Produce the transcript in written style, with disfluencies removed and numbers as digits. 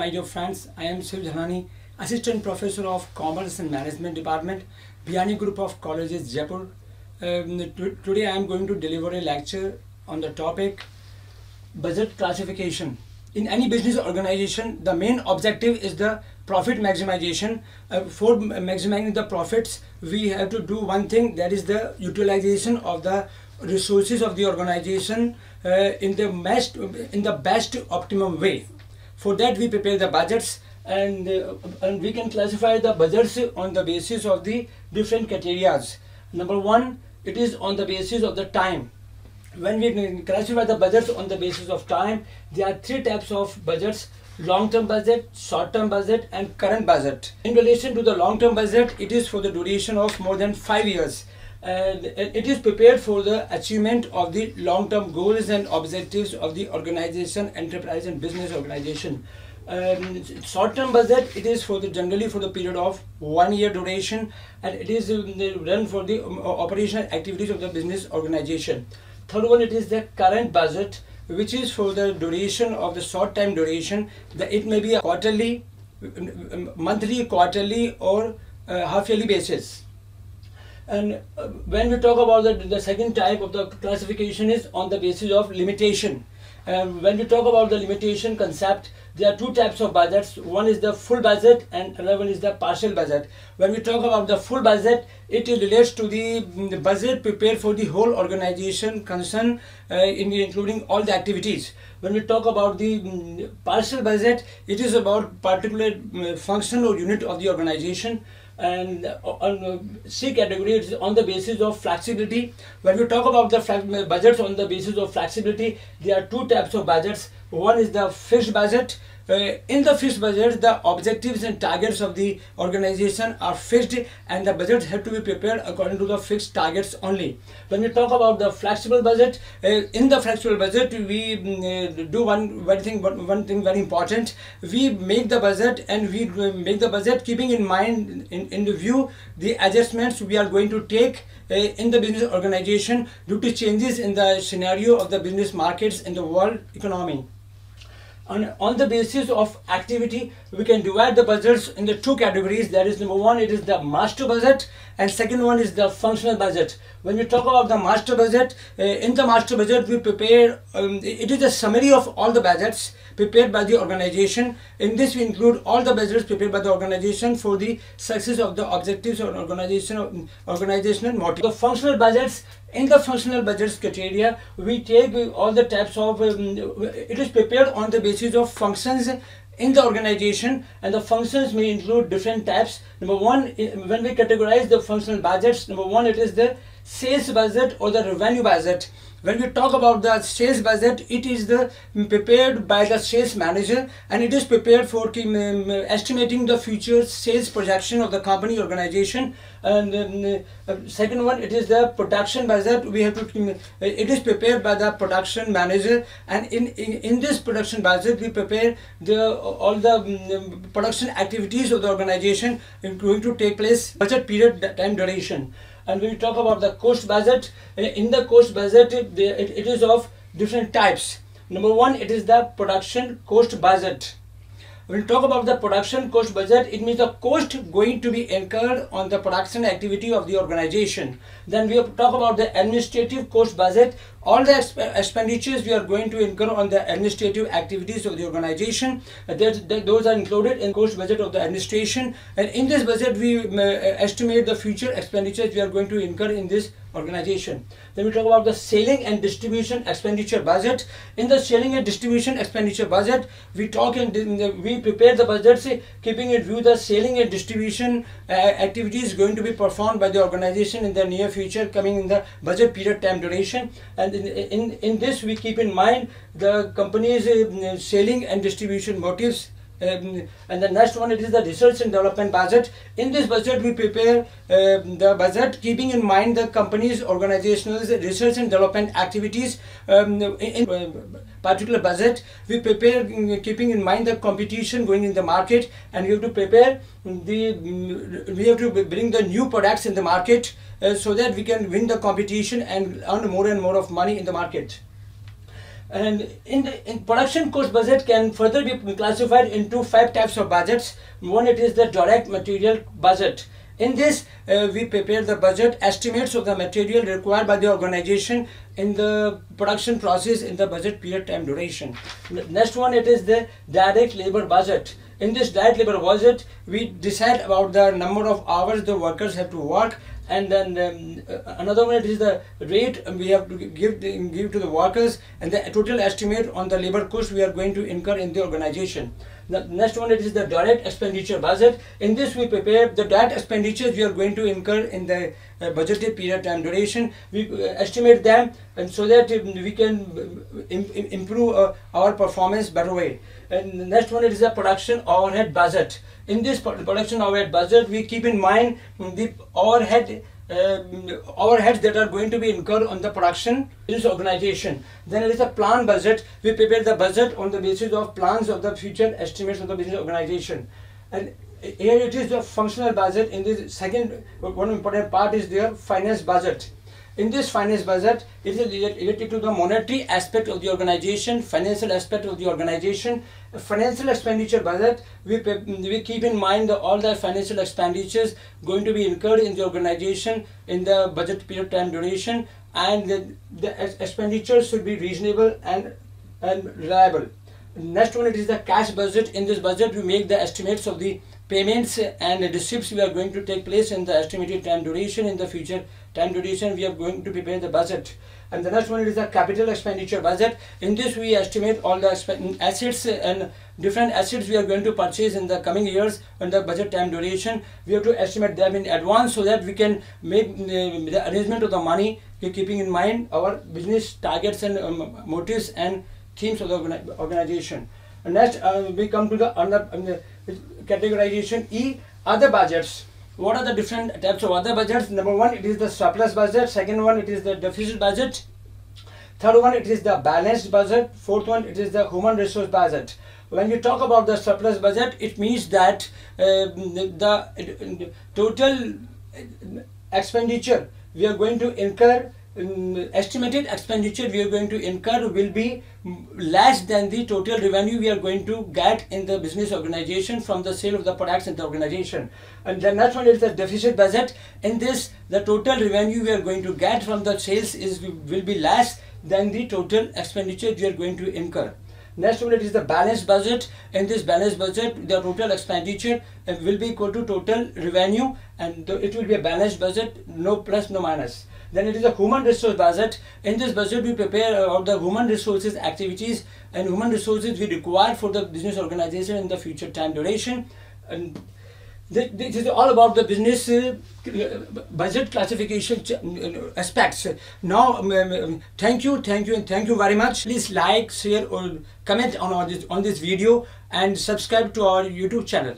my dear friends. I am Shiv Jhanani, Assistant Professor of Commerce and Management Department, Biyani Group of Colleges, Jaipur. Today I am going to deliver a lecture on the topic budget classification. In any business organization, the main objective is the profit maximization. For maximizing the profits, we have to do one thing, that is the utilization of the resources of the organization in the best optimum way. For that we prepare the budgets, and we can classify the budgets on the basis of the different criteria. Number one, it is on the basis of the time. When we classify the budgets on the basis of time, there are three types of budgets: long-term budget, short-term budget, and current budget. In relation to the long-term budget, it is for the duration of more than 5 years. And it is prepared for the achievement of the long-term goals and objectives of the organization, enterprise and business organization. Short-term budget, it is for the generally for the period of 1 year duration, and it is run for the operational activities of the business organization. Third one, it is the current budget, which is for the duration of the short-time duration. It may be a quarterly, monthly, quarterly, or half-yearly basis. And when we talk about the second type of the classification is on the basis of limitation. When we talk about the limitation concept, there are two types of budgets. One is the full budget and another one is the partial budget. When we talk about the full budget, it relates to the budget prepared for the whole organization concern, including all the activities. When we talk about the partial budget, it is about particular function or unit of the organization. And on C category, it is on the basis of flexibility. When we talk about the budgets on the basis of flexibility, there are two types of budgets. One is the fixed budget. In the fixed budget, the objectives and targets of the organization are fixed, and the budgets have to be prepared according to the fixed targets only. When we talk about the flexible budget, in the flexible budget, we do one thing very important. We make the budget, and we make the budget keeping in mind, in the view, the adjustments we are going to take in the business organization due to changes in the scenario of the business markets in the world economy. On the basis of activity, we can divide the budgets in the two categories. That is, number one, it is the master budget, and second one is the functional budget. When we talk about the master budget, in the master budget we prepare, it is a summary of all the budgets prepared by the organization. In this we include all the budgets prepared by the organization for the success of the objectives or organizational motive. The functional budgets, in the functional budgets criteria, we take all the types of, it is prepared on the basis of functions in the organization, and the functions may include different types. Number one, when we categorize the functional budgets, number one, it is the sales budget or the revenue budget. When we talk about the sales budget, it is prepared by the sales manager, and it is prepared for estimating the future sales projection of the company organization. And second one, it is the production budget. We have to, it is prepared by the production manager, and in this production budget we prepare all the production activities of the organization going to take place, budget period, time duration. And when we talk about the cost budget, in the cost budget, it is of different types. Number one, it is the production cost budget. When we talk about the production cost budget, it means the cost going to be incurred on the production activity of the organization. Then we talk about the administrative cost budget. All the expenditures we are going to incur on the administrative activities of the organization, those are included in cost budget of the administration. And in this budget, we estimate the future expenditures we are going to incur in this organization. Then we talk about the selling and distribution expenditure budget. In the selling and distribution expenditure budget, we prepare the budgets keeping in view the selling and distribution activities going to be performed by the organization in the near future, coming in the budget period time duration. And in this we keep in mind the company's selling and distribution motives. And the next one, it is the research and development budget. In this budget we prepare the budget keeping in mind the company's organizational research and development activities. In particular budget we prepare keeping in mind the competition going in the market, and we have to prepare we have to bring the new products in the market so that we can win the competition and earn more and more of money in the market. And in production cost budget can further be classified into 5 types of budgets. One, it is the direct material budget. In this, we prepare the budget estimates of the material required by the organization in the production process in the budget period time duration. Next one, it is the direct labor budget. In this direct labor budget, we decide about the number of hours the workers have to work, and then another one, it is the rate we have to give to the workers, and the total estimate on the labor cost we are going to incur in the organization. The next one, it is the direct expenditure budget. In this, we prepare the direct expenditures we are going to incur in the budgeted period time duration. We estimate them, and so that we can improve our performance better way. And the next one, it is the production overhead budget. In this production overhead budget, we keep in mind the overheads that are going to be incurred on the production business organization. Then it is a plan budget. We prepare the budget on the basis of plans of the future estimates of the business organization. And here it is the functional budget. In this second, one important part is their finance budget. In this finance budget, it is related to the monetary aspect of the organization, financial aspect of the organization. Financial expenditure budget, we keep in mind all the financial expenditures going to be incurred in the organization in the budget period time duration, and the expenditures should be reasonable and reliable. Next one, it is the cash budget. In this budget, we make the estimates of the payments and the receipts we are going to take place in the estimated time duration. In the future time duration, we are going to prepare the budget. And the next one is the capital expenditure budget. In this, we estimate all the assets and different assets we are going to purchase in the coming years on the budget time duration. We have to estimate them in advance so that we can make the arrangement of the money, keeping in mind our business targets and motives and themes of the organization. And next, we come to the categorization E, other budgets. What are the different types of other budgets? Number one, it is the surplus budget. Second one, it is the deficit budget. Third one, it is the balanced budget. Fourth one, it is the human resource budget. When you talk about the surplus budget, it means that the total expenditure we are going to incur, estimated expenditure we are going to incur will be less than the total revenue we are going to get in the business organization from the sale of the products in the organization. And the next one is the deficit budget. In this, the total revenue we are going to get from the sales will be less than the total expenditure we are going to incur. Next one, it is the balanced budget. In this balanced budget, the total expenditure will be equal to total revenue, and it will be a balanced budget, no plus, no minus. Then it is a human resource budget. In this budget, we prepare about the human resources activities and human resources we require for the business organization in the future time duration. And this is all about the business budget classification aspects. Now, thank you very much. Please like, share, or comment on this video, and subscribe to our YouTube channel.